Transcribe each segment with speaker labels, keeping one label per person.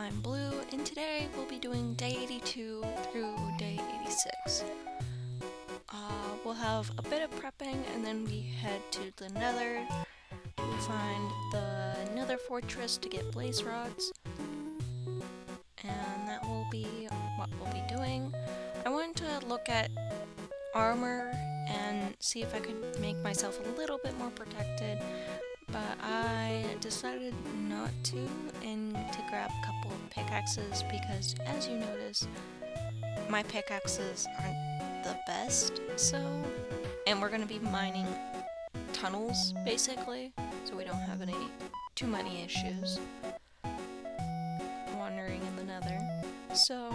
Speaker 1: I'm Blue, and today we'll be doing day 82 through day 86. We'll have a bit of prepping, and then we head to the Nether to find the Nether fortress to get blaze rods, and that will be what we'll be doing. I wanted to look at armor and see if I could make myself a little bit more protected, but I decided not to, and to grab a couple of pickaxes because, as you notice, my pickaxes aren't the best, and we're going to be mining tunnels, basically, so we don't have too many issues wandering in the Nether, so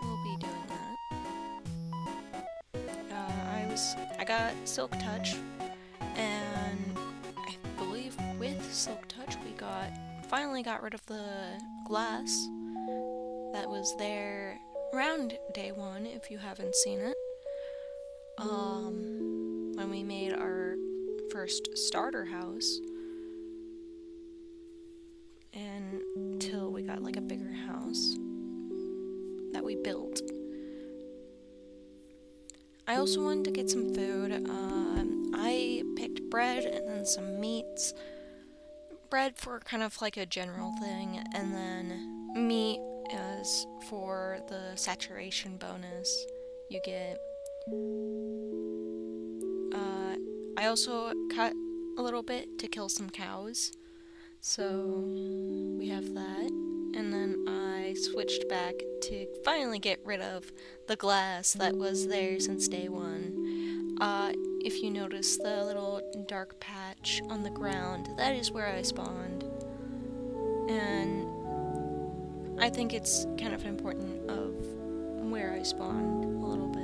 Speaker 1: we'll be doing that. I got Silk Touch, and I believe with Silk Touch we finally got rid of the glass that was there around day 1, if you haven't seen it. When we made our first starter house, and until we got like a bigger house that we built. I also wanted to get some food. I picked bread and then some meats. Bread for kind of like a general thing, and then meat as for the saturation bonus you get. I also cut a little bit to kill some cows, so we have that. And then I switched back to finally get rid of the glass that was there since day 1. If you notice the little dark patch on the ground, that is where I spawned. And I think it's kind of important of where I spawned a little bit.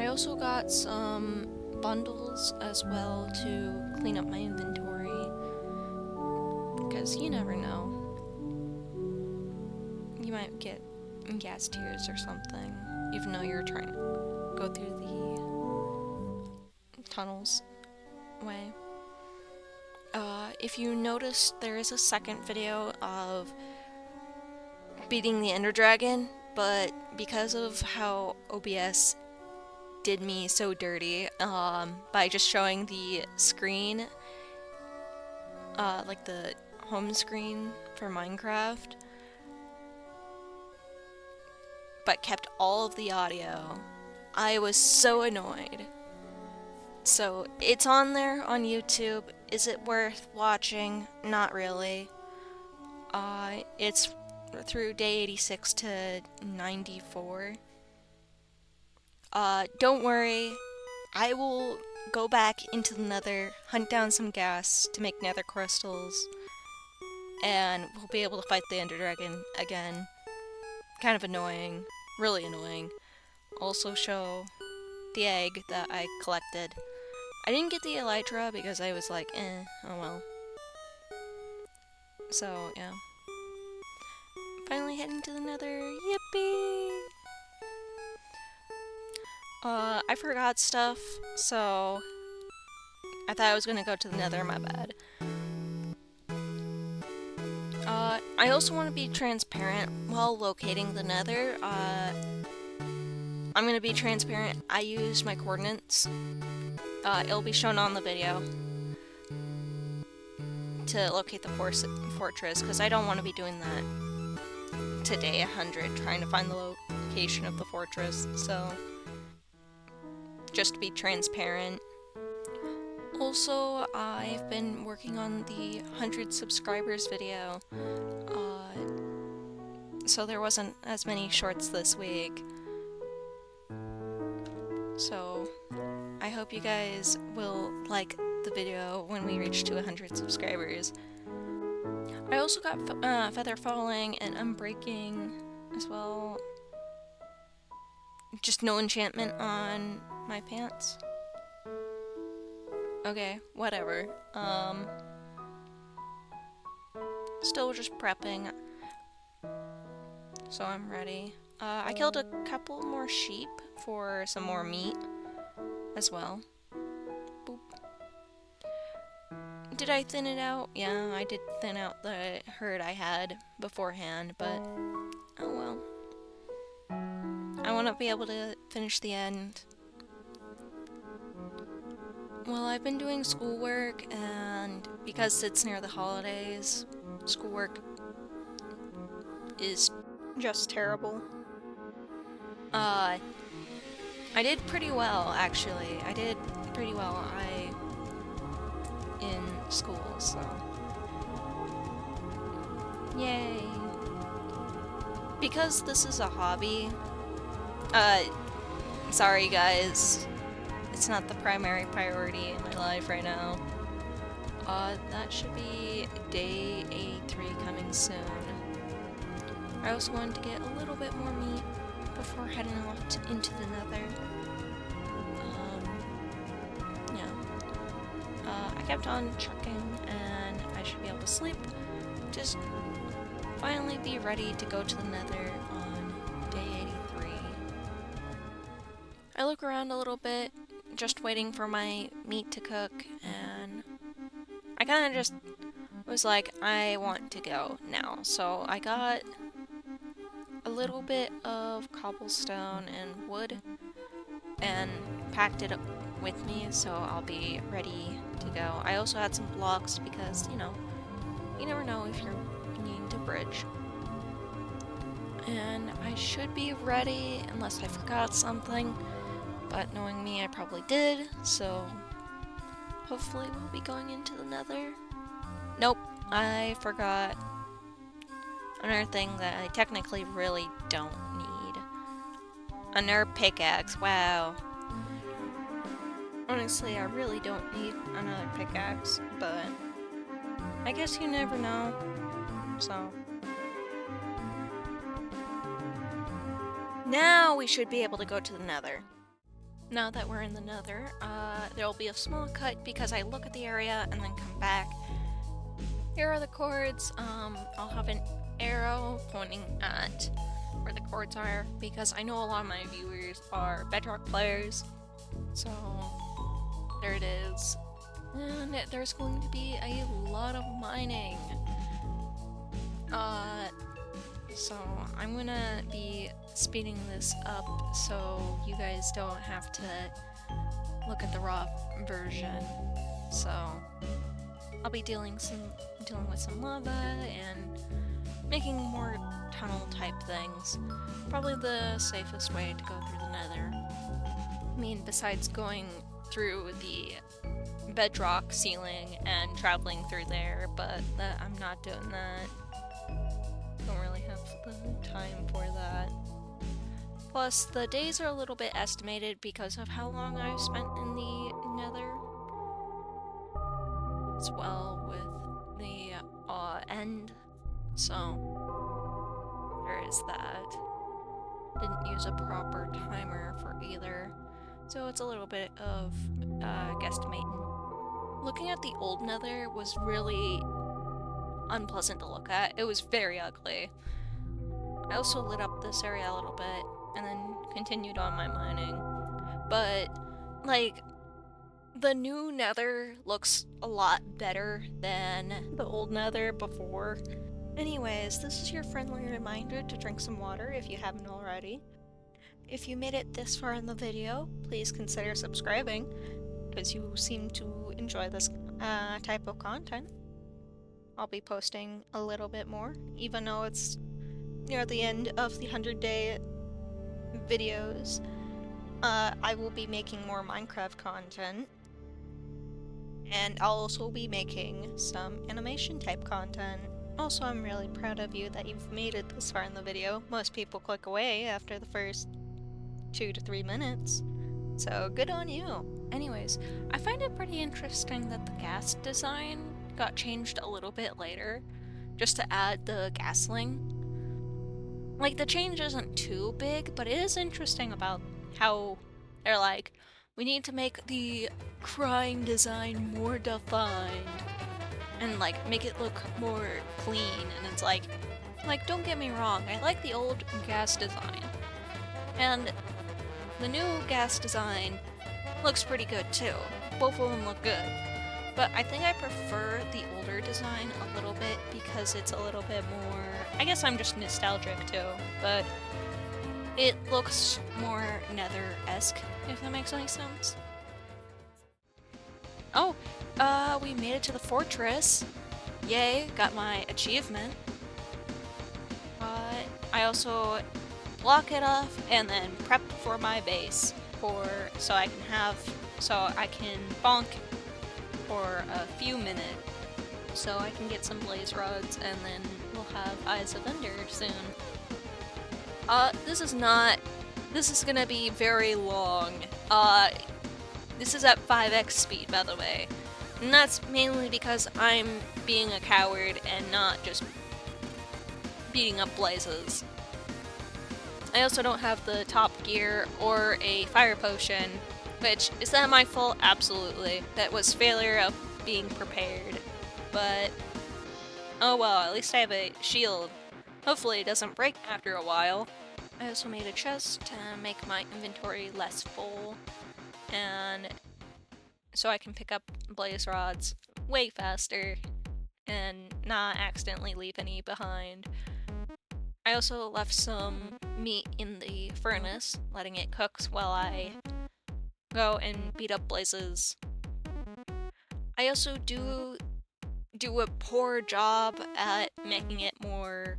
Speaker 1: I also got some bundles as well to clean up my inventory, because you never know. You might get gas tears or something, even though you're trying to go through the tunnels way. If you notice, there is a second video of beating the Ender Dragon, but because of how OBS did me so dirty, by just showing the screen, like the home screen for Minecraft, but kept all of the audio, I was so annoyed. So it's on there on YouTube. Is it worth watching? Not really. It's through day 86 to 94. Don't worry, I will go back into the Nether, hunt down some gas to make nether crystals, and we'll be able to fight the Ender Dragon again. Kind of annoying, really annoying. Also show the egg that I collected. I didn't get the elytra because I was like, oh well. So, yeah. Finally heading to the Nether, yippee! I forgot stuff, so I thought I was gonna go to the Nether, my bad. I also want to be transparent while locating the Nether. I'm gonna be transparent. I used my coordinates. It'll be shown on the video to locate the fortress, because I don't want to be doing that to day 100, trying to find the location of the fortress, so just to be transparent. Also, I've been working on the 100 subscribers video, so there wasn't as many shorts this week. So I hope you guys will like the video when we reach to 100 subscribers. I also got feather falling and unbreaking as well. Just no enchantment on my pants. Okay, whatever. Still just prepping, so I'm ready. I killed a couple more sheep for some more meat as well. Boop. Did I thin it out? Yeah, I did thin out the herd I had beforehand, but oh well. I want to be able to finish the end. Well, I've been doing schoolwork, and because it's near the holidays, schoolwork is just terrible. I did pretty well, actually. I did pretty well. In school, so yay. Because this is a hobby, sorry guys, it's not the primary priority in my life right now. That should be day 83 coming soon. I also wanted to get a little bit more meat before heading off into the nether. I kept on trucking, and I should be able to sleep. Just finally be ready to go to the nether on day 83. I look around a little bit, just waiting for my meat to cook, and I kind of just was like, I want to go now. So I got a little bit of cobblestone and wood and packed it up with me, so I'll be ready to go. I also had some blocks because, you know, you never know if you're needing to bridge. And I should be ready unless I forgot something, but knowing me, I probably did, so hopefully we'll be going into the nether. Nope, I forgot another thing that I technically really don't need. Another pickaxe, wow. Honestly, I really don't need another pickaxe, but I guess you never know, so. Now we should be able to go to the nether. Now that we're in the nether, there'll be a small cut because I look at the area and then come back. Here are the cords. I'll have an arrow pointing at where the cords are because I know a lot of my viewers are Bedrock players, so there it is. And there's going to be a lot of mining. So I'm gonna be speeding this up so you guys don't have to look at the raw version. So I'll be dealing with some lava and making more tunnel type things. Probably the safest way to go through the nether. I mean, besides going through the bedrock ceiling and traveling through there, but I'm not doing that. Don't really have the time for that. Plus, the days are a little bit estimated because of how long I've spent in the nether, as well with the end, so there is that. Didn't use a proper timer for either, so it's a little bit of guesstimating. Looking at the old nether was really unpleasant to look at. It was very ugly. I also lit up this area a little bit and then continued on my mining. But, like, the new nether looks a lot better than the old nether before. Anyways, this is your friendly reminder to drink some water if you haven't already. If you made it this far in the video, please consider subscribing, because you seem to enjoy this type of content. I'll be posting a little bit more, even though it's near the end of the 100-day videos. I will be making more Minecraft content, and I'll also be making some animation type content. Also, I'm really proud of you that you've made it this far in the video. Most people click away after the first 2 to 3 minutes, so good on you. Anyways, I find it pretty interesting that the gas design got changed a little bit later, just to add the gasling. Like, the change isn't too big, but it is interesting about how they're like, we need to make the crime design more defined, and like, make it look more clean, and it's like, don't get me wrong, I like the old gas design, and the new gas design looks pretty good too. Both of them look good. but I think I prefer the older design a little bit because it's a little bit more, I guess I'm just nostalgic too, but it looks more Nether-esque, if that makes any sense. Oh, we made it to the fortress. Yay, got my achievement. I also block it off and then prep for my base so I can bonk for a few minutes so I can get some blaze rods and then we'll have Eyes of Ender soon. This is gonna be very long. This is at 5x speed, by the way. And that's mainly because I'm being a coward and not just beating up blazes. I also don't have the top gear or a fire potion, which, is that my fault? Absolutely. That was failure of being prepared. But, oh well, at least I have a shield. Hopefully it doesn't break after a while. I also made a chest to make my inventory less full, and so I can pick up blaze rods way faster and not accidentally leave any behind. I also left some meat in the furnace, letting it cook while I go and beat up blazes. I also do a poor job at making it more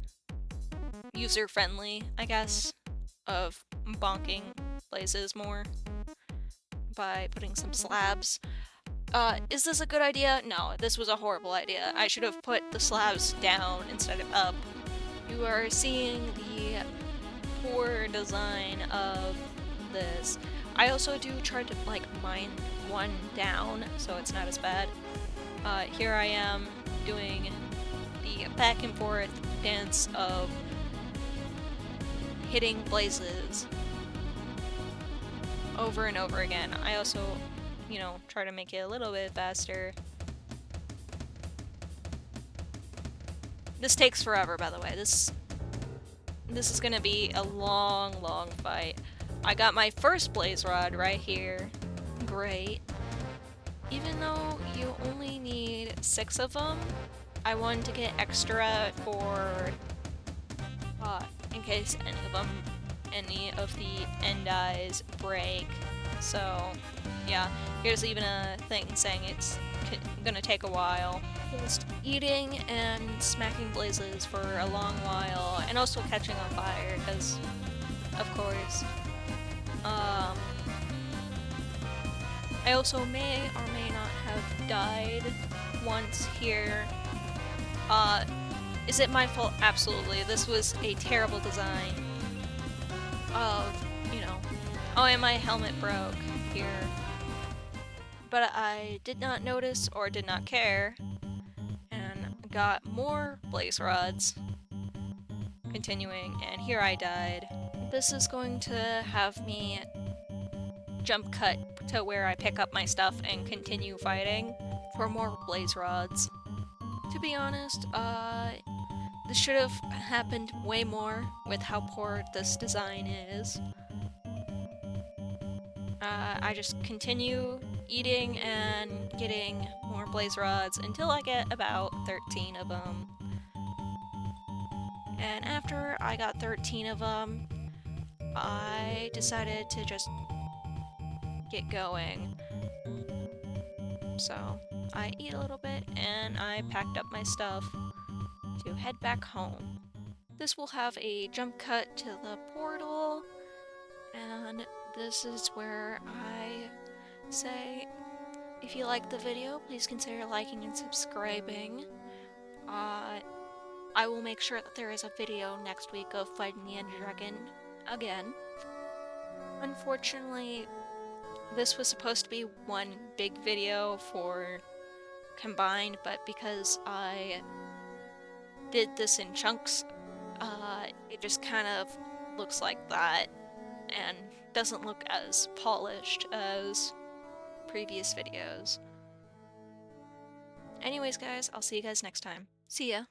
Speaker 1: user-friendly, I guess, of bonking blazes more by putting some slabs. Is this a good idea? No, this was a horrible idea. I should have put the slabs down instead of up. You are seeing the poor design of this. I also do try to, like, mine one down, so it's not as bad. Here I am doing the back and forth dance of hitting blazes over and over again. I also, you know, try to make it a little bit faster. This takes forever, by the way. This is gonna be a long fight. I got my first blaze rod right here. Great. Even though you only need 6 of them, I wanted to get extra for in case any of the end eyes break. So yeah, here's even a thing saying it's gonna take a while. Just eating and smacking blazes for a long while, and also catching on fire, because of course. I also may or may not have died once here. Is it my fault? Absolutely. This was a terrible design of, you know, oh, and my helmet broke here. But I did not notice or did not care, and got more blaze rods. Continuing, and here I died. This is going to have me jump cut to where I pick up my stuff and continue fighting for more blaze rods. To be honest, this should have happened way more with how poor this design is. I just continue eating and getting more blaze rods until I get about 13 of them. And after I got 13 of them, I decided to just get going. So I eat a little bit and I packed up my stuff to head back home. This will have a jump cut to the portal, and this is where I say, if you liked the video, please consider liking and subscribing. I will make sure that there is a video next week of fighting the Ender Dragon again. Unfortunately, this was supposed to be one big video for combined, but because I did this in chunks, it just kind of looks like that and doesn't look as polished as previous videos. Anyways, guys, I'll see you guys next time. See ya!